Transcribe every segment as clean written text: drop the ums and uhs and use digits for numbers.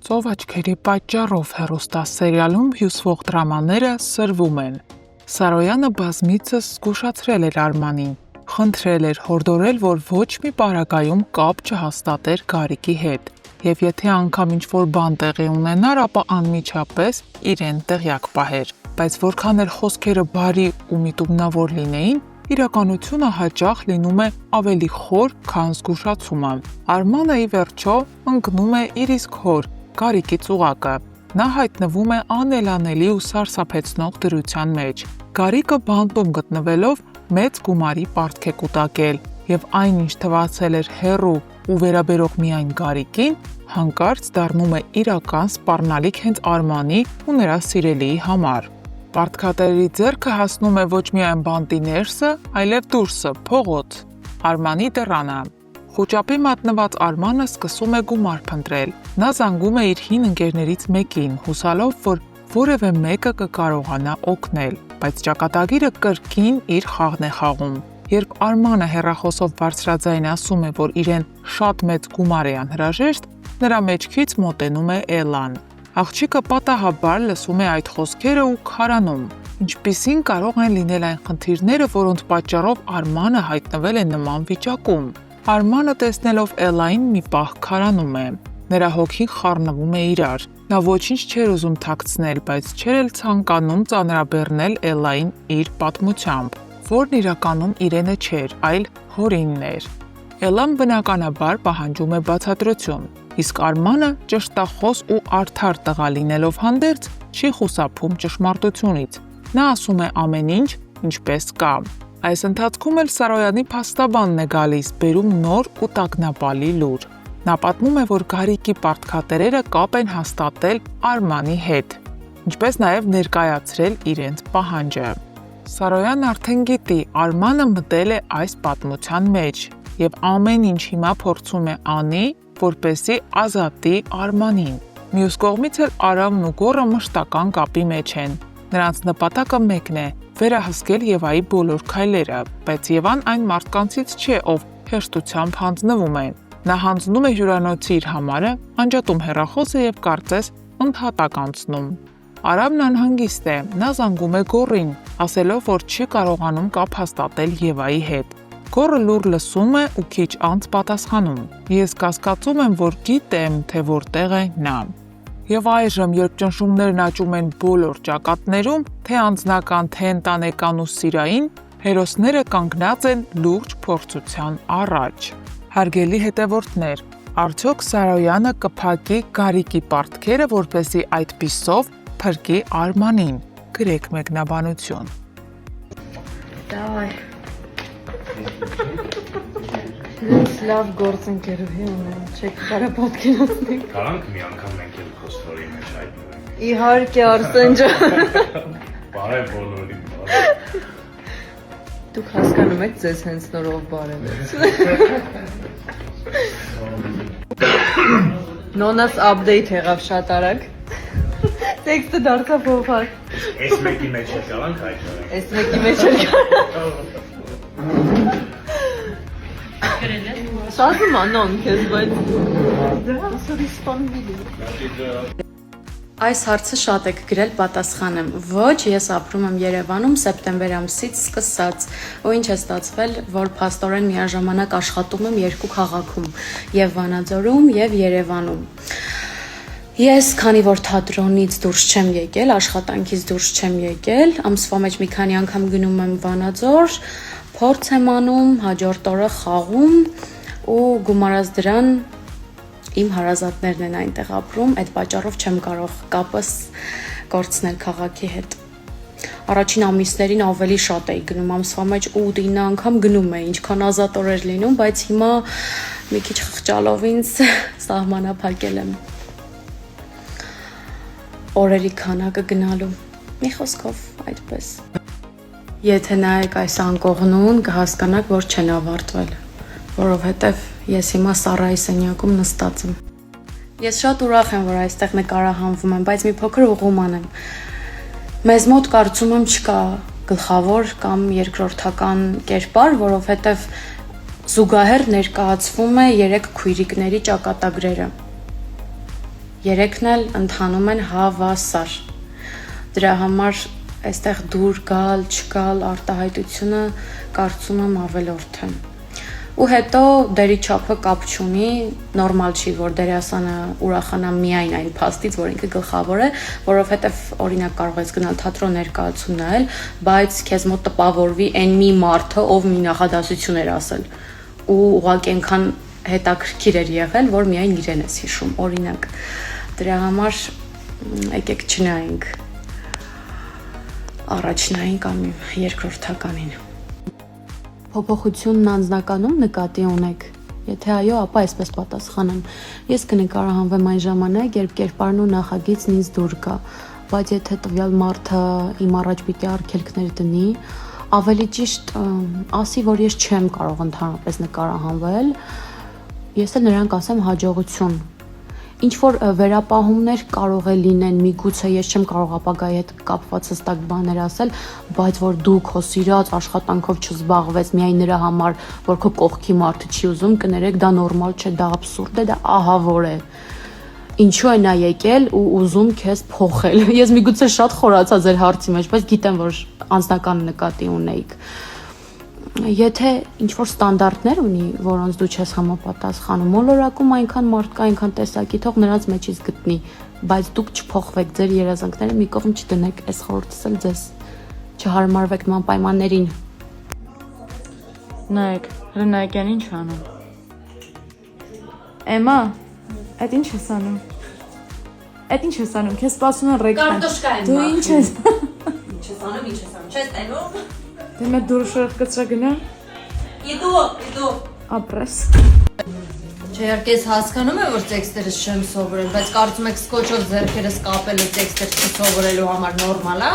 Ծով աչքերի պատճառով հեռուստասերիալում հյուսվող դրամաները սրվում են։ Սարոյանը բազմիցս զգուշացրել էր Արմանին, խնդրել էր հորդորել, որ ոչ մի պարագայում կապ չհաստատեր Գարիկի հետ, եւ եթե անգամ ինչ-որ բան տեղի ունենար, ապա անմիջապես իրեն տեղյակ պահեր։ Բայց որքան էլ խոսքերը բարի ու միտումնավոր լինեին, իրականությունը հաճախ լինում է ավելի խոր, քան զգուշացումը։ Արմանը ի վերջո ընկնում է իր իսկ հոր, Գարիկի ծուղակը։ Նա հայտնվում է անելանելի ու սարսափեցնող դրության մեջ։ Գարիկը բանտում գտնվելով մեծ գումարի պարտք է կուտակել, եւ այնինչ թվացել էր հեռու ու վերաբերող միայն Գարիկին, հանկարծ դառնում է իրական սպառնալիք հենց Արմանի ու նրա սիրելիի համար։ Պարտքատերերի ձեռքը հասնում է ոչ միայն բանտի ներսը, այլև դուրսը, փողոց, Արմանի դռանը։ Խուճապի մատնված Արմանը սկսում է գումար փնտրել։ Նա զանգում է իր հին ընկերներից մեկին, հուսալով, որ որևէ մեկը կկարողանա օգնել, բայց ճակատագիրը կրկին իր խաղն է խաղում։ Երբ Արմանը հեռախոսով բարձրաձայն ասում է, որ իրեն շատ մեծ գումար է անհրաժեշտ, նրա մեջքից մոտենում է Էլլան։ Աղջիկը պատահաբար լսում է այդ խոսքերը ու քարանում։ Ինչպիսին կարող են լինել այն խնդիրները, որոնց պատճառով Արմանը հայտնվել է նման վիճակում։ Արմանը տեսնելով Էլլային մի պահ քարանում է։ Նրա հոգին խառնվում է իրար։ Նա ոչինչ չէր ուզում թաքցնել, բայց չէր էլ ցանկանում ծանրաբեռնել Էլլային իր պատմությամբ, որն իրականում իրենը չէր, այլ հորինն էր։ Էլլան բնականաբար պահանջում է բացատրություն, իսկ Արմանը ճշտախոս ու արդար տղա լինելով հանդերձ չի խուսափում ճշմարտությունից։ Նա ասում է ամեն ինչ, ինչպես կա։ Այս ընթացքում էլ Սարոյանի փաստաբանն է գալիս, բերում նոր ու տագնապալի լուր։ Նա պատմում է, որ Գարիկի պարտքատերերը կապ են հաստատել Արմանի հետ, ինչպես նաև ներկայացրել իրենց պահանջը։ Սարոյանն արդեն գիտի, Արմանը մտել է այս պատմության մեջ եւ ամեն ինչ հիմա փորձում է անի, որպեսզի ազատի Արմանին։ Մյուս կողմից էլ Արամն ու Գոռը մշտական կապի մեջ են։ Նրանց նպատակը մեկն է՝ վերահսկել Եվայի բոլոր քայլերը, բայց Եվան այն մարդկանցից չէ, ով հեշտությամբ հանձնվում է։ Նա հանձնում է հյուրանոցի իր համարը, անջատում հեռախոսը եւ կարծես ընդհատակ անցնում։ Արամն անհանգիստ է, նա զանգում է Գոռին, ասելով, որ չի կարողանում կապ հաստատել Եվայի հետ։ Գոռը լուր լսում է ու քիչ անց պատասխանում. Ես կասկածում եմ, որ գիտեմ, թե որտեղ է նա։ Եվ այժմ, երբ ճնշումներն աճում են բոլոր ճակատներում, թե անձնական, թե ընտանեկան ու սիրային, հերոսները կանգնած են լուրջ փորձության առաջ։ Հարգելի հետևորդներ, արդյոք Սարոյանը կփակի Գարիկի պարտքերը, որպեսզի այդպիսով փրկի Արմանին։ Գրեք մեկնաբանություն։ Դավայ։ Ես լավ գործընկերուհի ունեմ, չեք կարա պատկերացնեք։ Կարանք մի անգամ մենք էլ քո ստորի մեջ հայտնվենք։ Իհարկե, Արսեն ջան։ Բարև բոլորին։ Դուք հասկանում եք, ձեզ հենց նորով բարևեց։ Նոնաս update եղավ շատ արագ։ Տեքստը դարձավ փոխար։ Այս մեկի մեջ էլ կարանք հայտնվենք։ Այս մեկի մեջ էլ կարանք։ Շատում անոն քեզ, բայց դրա սորիսպանվիլի։ Այս հարցը շատ եք գրել, պատասխանեմ։ Ոչ, ես ապրում եմ Երևանում սեպտեմբեր ամսից սկսած, ու ինչ է ստացվել, որ փաստորեն միաժամանակ աշխատում եմ երկու քաղաքում՝ եւ Վանաձորում եւ Երևանում։ Ես, քանի որ թատրոնից դուրս չեմ եկել, աշխատանքից դուրս չեմ եկել, ամսվա մեջ մի քանի անգամ գնում եմ Վանաձոր, փորձ եմ անում, հաջորդ օրը խաղում ու գումարած դրան իմ հարազատներն են այնտեղ ապրում, այդ պատճառով չեմ կարող կապս կորցնել քաղաքի հետ։ Առաջին ամիսներին ավելի շատ էի գնում, ամսվա մեջ 8-9 անգամ գնում էի, ինչքան ազատ օրեր լինում, բայց հիմա մի քիչ խղճալով ինձ սահմանափակել եմ օրերի քանակը գնալու։ Մի խոսքով այդպես։ Եթե նայեք այս անկողնուն, կհասկանաք, որ չեն ավարտվել, որովհետև ես հիմա Սարայի սենյակում նստած եմ։ Ես շատ ուրախ եմ, որ այստեղ նկարահանվում եմ, բայց մի փոքր ուղղում անեմ։ Մեզ մոտ կարծում եմ չկա գլխավոր կամ երկրորդական կերպար, որովհետև զուգահեռ ներկայացվում է 3 քույրիկների ճակատագրերը։ երեքն էլ ընթանում են հավասար։ Դրա համար այստեղ դուր գալ, չգալ արտահայտությունը կարծում եմ ավելորդ է։ Ու հետո դերի չափը կապ չունի, նորմալ չի, որ դերասանը ուրախանա միայն այն փաստից, որ ինքը գլխավոր է, որովհետև օրինակ կարող ես գնալ թատրոն ներկայացում նայել, բայց քեզ մոտ տպավորվի այն մի մարդը, ով մի նախադասություն էր ասել, ու ուղղակի այնքան հետաքրքիր էր եղել, որ միայն իրեն ես հիշում, օրինակ։ Դրա համար եկեք չնայենք առաջնային կամ երկրորդականին։ Փոփոխությունն անձնականում նկատի ունեք։ Եթե այո, ապա այսպես պատասխանեմ։ Ես կնկարահանվեմ այն ժամանակ, երբ կերպարն ու նախագիծն ինձ դուր գա, բայց եթե տվյալ մարդը իմ առաջ պիտի արգելքներ դնի, ավելի ճիշտ ասի, որ ես չեմ կարող ընդհանրապես նկարահանվել, ես էլ նրան կասեմ հաջողություն։ Ինչ որ վերապահումներ կարող է լինեն, միգուցե ես չեմ կարող ապագայի հետ կապված հստակ բաներ ասել, բայց որ դու քո սիրած աշխատանքով չզբաղվես միայն նրա համար, որ քո կողքի մարդը չի ուզում, կներեք, դա նորմալ չէ, դա աբսուրդ է, դա ահավոր է։ Ինչու է նա եկել ու ուզում քեզ փոխել։ Ես միգուցե շատ խորացա ձեր հարցի մեջ, բայց գիտեմ, որ անձնական նկատի ունեիք։ Եթե ինչ-որ ստանդարտներ ունի, որոնց դու չես համապատասխանում, մոլորակում այնքան մարդ կա, այնքան տեսակի, թող նրանց մեջից գտնի, բայց դուք չփոխվեք, ձեր երազանքները մի կողմ չդնեք, այս խորհուրդս էլ ձեզ չհարմարվեք նման պայմաններին։ Նայեք, Հրնայակյան ինչ անում։ Էմա, այդ ինչ ես անում։ Այդ ինչ ես անում, քեզ սպասում են ռեքտան։ Կարտոշկա եմ։ Դու ինչ ես։ Ինչ ես անում, չես տենում։ Դե մեծ դուրս շարք կծրա գնա։ Իդու։ Ապրես։ Չէ, իհարկե ես հասկանում եմ, որ տեքստերը չեմ սովորել, բայց կարծում եք սկոչով ձեռքերս կապելը տեքստեր չսովորելու համար նորմալ է։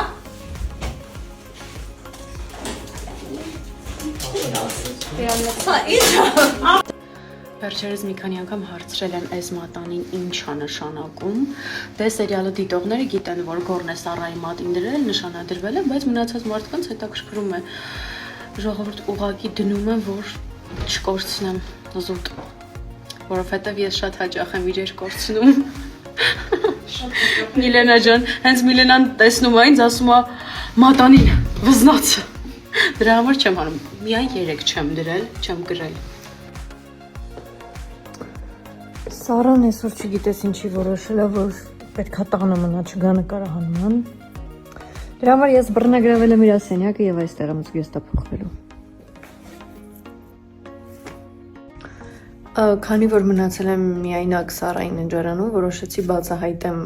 Հա, ինչ։ Վերջերս մի քանի անգամ հարցրել եմ այս մատանին ինչ է նշանակում։ Դե սերիալը դիտողները գիտեն, որ Գորնե Սառայի մատին դրել նշանադրվել է, բայց մնացած մարդկանց հետաքրքրում է։ Ժողովուրդ ուղակի դնում են, որ չկորցնեմ զուտ, որովհետև ես շատ հաճախ եմ իրեր կորցնում։ Միլենա ջան, հենց Միլենան տեսնում է ինձ, ասում է մատանին վզնաց։ Դրա համար չեմ անում, միայն 3 չեմ դրել, չեմ գրել։ Սառան այսօր չգիտես ինչի որոշել է, որ պետքա տանը մնա, չգա նկարահանման։ Դրա համար ես բռնագրավել եմ իր սենյակը եւ այստեղ եմ զգեստափոխվելու։ Քանի որ մնացել եմ միայնակ Սառային նջարանում, որոշեցի բացահայտեմ